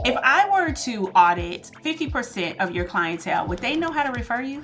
If I were to audit 50% of your clientele, would they know how to refer you?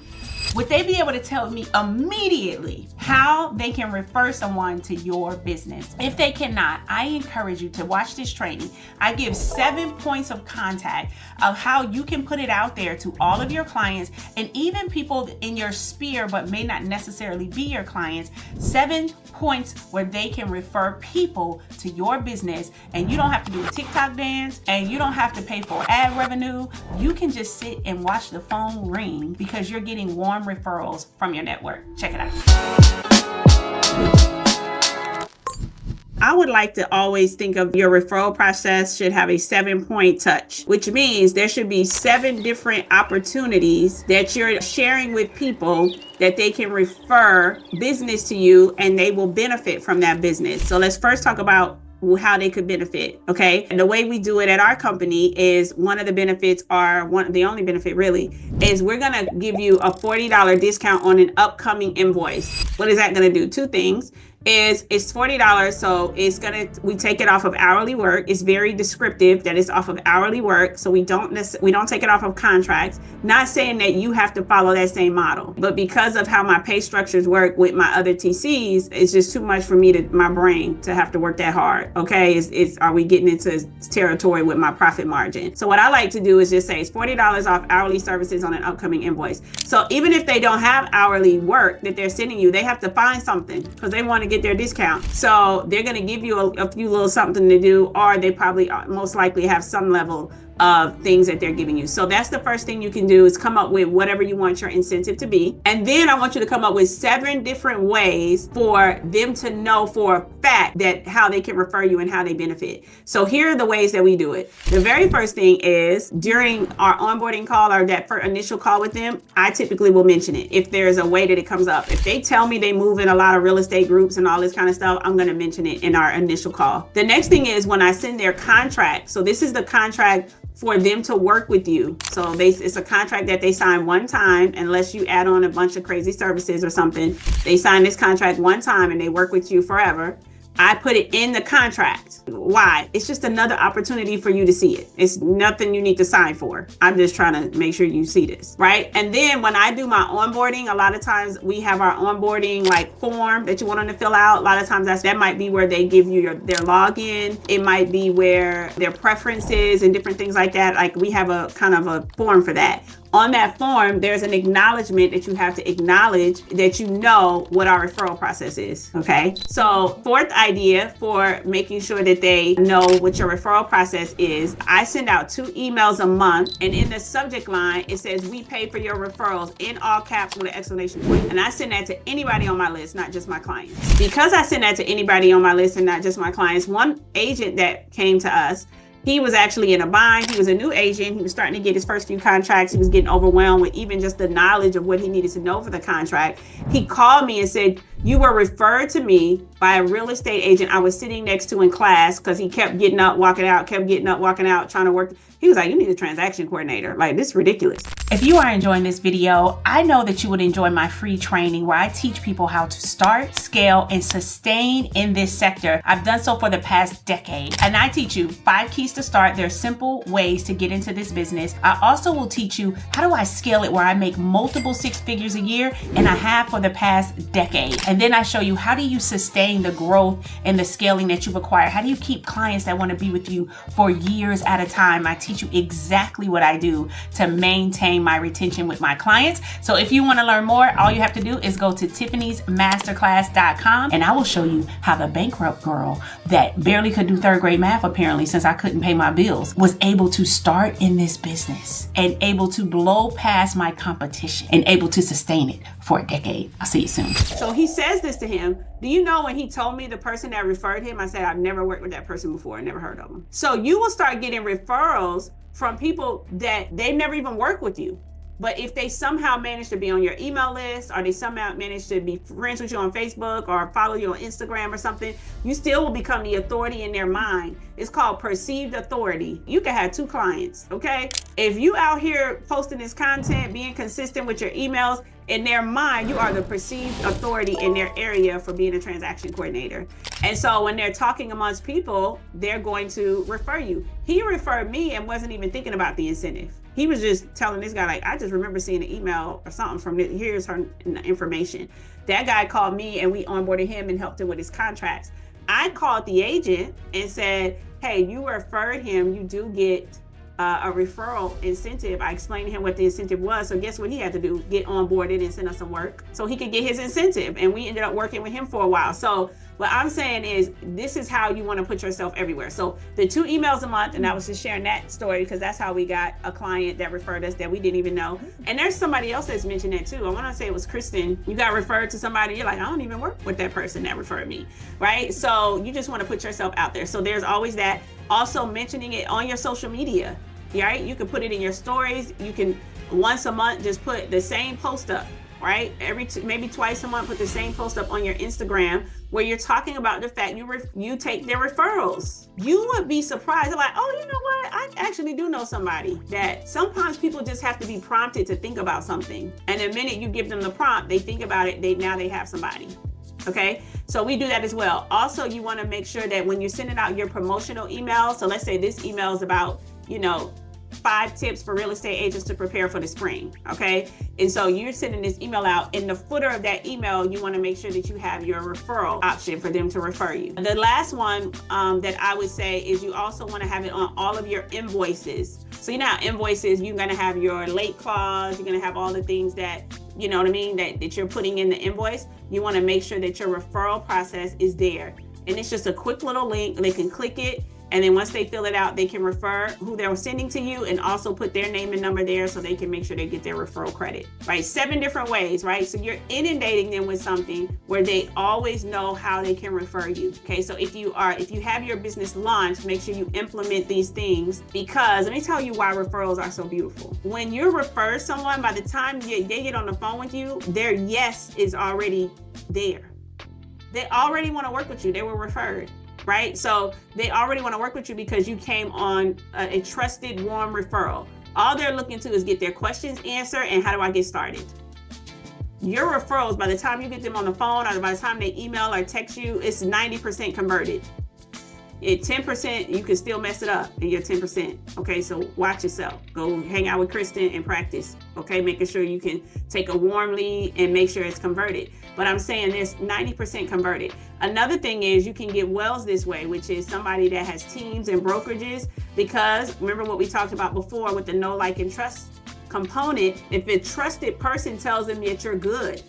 Would they be able to tell me immediately how they can refer someone to your business? If they cannot, I encourage you to watch this training. I give 7 points of contact of how you can put it out there to all of your clients and even people in your sphere but may not necessarily be your clients. 7 points where they can refer people to your business, and you don't have to do a TikTok dance and you don't have to pay for ad revenue. You can just sit and watch the phone ring because you're getting warm referrals from your network. Check it out. I would like to always think of your referral process should have a 7-point touch, which means there should be 7 different opportunities that you're sharing with people that they can refer business to you and they will benefit from that business. So let's first talk about how they could benefit. Okay. And the way we do it at our company is the only benefit really is we're going to give you a $40 discount on an upcoming invoice. What is that going to do? 2 things. It's $40, so we take it off of hourly work. It's very descriptive that it's off of hourly work, so we don't take it off of contracts. Not saying that you have to follow that same model, but because of how my pay structures work with my other TCs, it's just too much for my brain to have to work that hard. Okay, are we getting into territory with my profit margin? So what I like to do is just say it's $40 off hourly services on an upcoming invoice. So even if they don't have hourly work that they're sending you, they have to find something because they want to get their discount. So they're going to give you a few little something to do, or they probably most likely have some level of things that they're giving you. So that's the first thing you can do is come up with whatever you want your incentive to be. And then I want you to come up with 7 different ways for them to know for a fact that how they can refer you and how they benefit. So here are the ways that we do it. The very first thing is during our onboarding call or that initial call with them, I typically will mention it. If there's a way that it comes up, if they tell me they move in a lot of real estate groups and all this kind of stuff, I'm going to mention it in our initial call. The next thing is when I send their contract. So this is the contract for them to work with you. So it's a contract that they sign one time, unless you add on a bunch of crazy services or something. They sign this contract one time and they work with you forever. I put it in the contract. Why? It's just another opportunity for you to see it. It's nothing you need to sign for. I'm just trying to make sure you see this, right? And then when I do my onboarding, a lot of times we have our onboarding form that you want them to fill out. A lot of times that might be where they give you their login. It might be where their preferences and different things like that. Like we have a kind of a form for that. On that form, there's an acknowledgement that you have to acknowledge that you know what our referral process is, okay? So 4th idea for making sure that they know what your referral process is, I send out 2 emails a month, and in the subject line, it says, "We pay for your referrals," in all caps with an exclamation point. And I send that to anybody on my list, not just my clients. Because I send that to anybody on my list and not just my clients, one agent that came to us, he was actually in a bind. He was a new agent. He was starting to get his first few contracts. He was getting overwhelmed with even just the knowledge of what he needed to know for the contract. He called me and said, "You were referred to me by a real estate agent I was sitting next to in class," because he kept getting up, walking out, trying to work. He was like, "You need a transaction coordinator. Like, this is ridiculous." If you are enjoying this video, I know that you would enjoy my free training where I teach people how to start, scale, and sustain in this sector. I've done so for the past decade. And I teach you 5 keys to start. They're simple ways to get into this business. I also will teach you how do I scale it where I make multiple 6 figures a year, and I have for the past decade. And then I show you how do you sustain the growth and the scaling that you've acquired. How do you keep clients that want to be with you for years at a time? I teach you exactly what I do to maintain my retention with my clients. So if you want to learn more, all you have to do is go to tiffany'smasterclass.com, and I will show you how the bankrupt girl that barely could do 3rd grade math, apparently, since I couldn't pay my bills, was able to start in this business and able to blow past my competition and able to sustain it for a decade. I'll see you soon. So he says this to him. Do you know when he told me the person that referred him, I said, "I've never worked with that person before. I never heard of them." So you will start getting referrals from people that they've never even worked with you. But if they somehow manage to be on your email list, or they somehow manage to be friends with you on Facebook or follow you on Instagram or something, you still will become the authority in their mind. It's called perceived authority. You can have 2 clients, okay? If you out here posting this content, being consistent with your emails, In their mind, you are the perceived authority in their area for being a transaction coordinator. And so when they're talking amongst people, they're going to refer you. He referred me and wasn't even thinking about the incentive. He was just telling this guy, like, I just remember seeing an email or something from this. Here's her information. That guy called me and we onboarded him and helped him with his contracts. I called the agent and said, hey, you referred him, you do get a referral incentive. I explained to him what the incentive was. So guess what he had to do? Get onboarded and send us some work so he could get his incentive. And we ended up working with him for a while. So what I'm saying is, this is how you want to put yourself everywhere. So the 2 emails a month, and I was just sharing that story because that's how we got a client that referred us that we didn't even know. And there's somebody else that's mentioned that too. I want to say it was Kristen. You got referred to somebody. You're like, I don't even work with that person that referred me, right? So you just want to put yourself out there. So there's always that. Also mentioning it on your social media, right? You can put it in your stories. You can once a month just put the same post up, right? Maybe twice a month, put the same post up on your Instagram where you're talking about the fact you take their referrals. You would be surprised. They're like, oh, you know what? I actually do know somebody. That sometimes people just have to be prompted to think about something. And the minute you give them the prompt, they think about it, now they have somebody. Okay, so we do that as well. Also, you want to make sure that when you're sending out your promotional emails, so let's say this email is about, 5 tips for real estate agents to prepare for the spring, okay? And so you're sending this email out. In the footer of that email, you want to make sure that you have your referral option for them to refer you. The last one that I would say is you also want to have it on all of your invoices. So invoices, you're going to have your late clause, you're going to have all the things that, you know what I mean, that you're putting in the invoice. You want to make sure that your referral process is there. And it's just a quick little link. They can click it. And then once they fill it out, they can refer who they're sending to you and also put their name and number there so they can make sure they get their referral credit, right? 7 different ways, right? So you're inundating them with something where they always know how they can refer you, okay? So if you have your business launched, make sure you implement these things, because let me tell you why referrals are so beautiful. When you refer someone, by the time they get on the phone with you, their yes is already there. They already want to work with you. They were referred. Right? So they already want to work with you because you came on a trusted, warm referral. All they're looking to is get their questions answered and how do I get started? Your referrals, by the time you get them on the phone or by the time they email or text you, it's 90% converted. At 10%, you can still mess it up in your 10%. Okay, so watch yourself. Go hang out with Kristen and practice. Okay, making sure you can take a warm lead and make sure it's converted. But I'm saying there's 90% converted. Another thing is you can get wells this way, which is somebody that has teams and brokerages, because remember what we talked about before with the know, like, and trust component. If a trusted person tells them that you're good,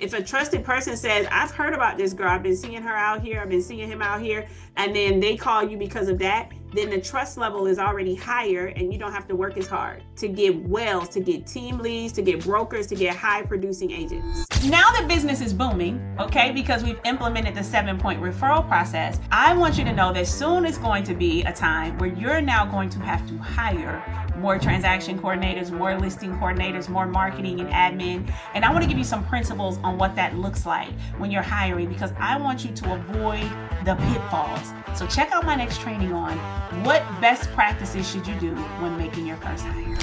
if a trusted person says, I've heard about this girl, I've been seeing her out here, I've been seeing him out here, and then they call you because of that, then the trust level is already higher and you don't have to work as hard to get wells, to get team leads, to get brokers, to get high producing agents. Now that business is booming, okay, because we've implemented the 7-point referral process, I want you to know that soon is going to be a time where you're now going to have to hire more transaction coordinators, more listing coordinators, more marketing and admin. And I want to give you some principles on what that looks like when you're hiring, because I want you to avoid the pitfalls. So check out my next training on what best practices should you do when making your first hire.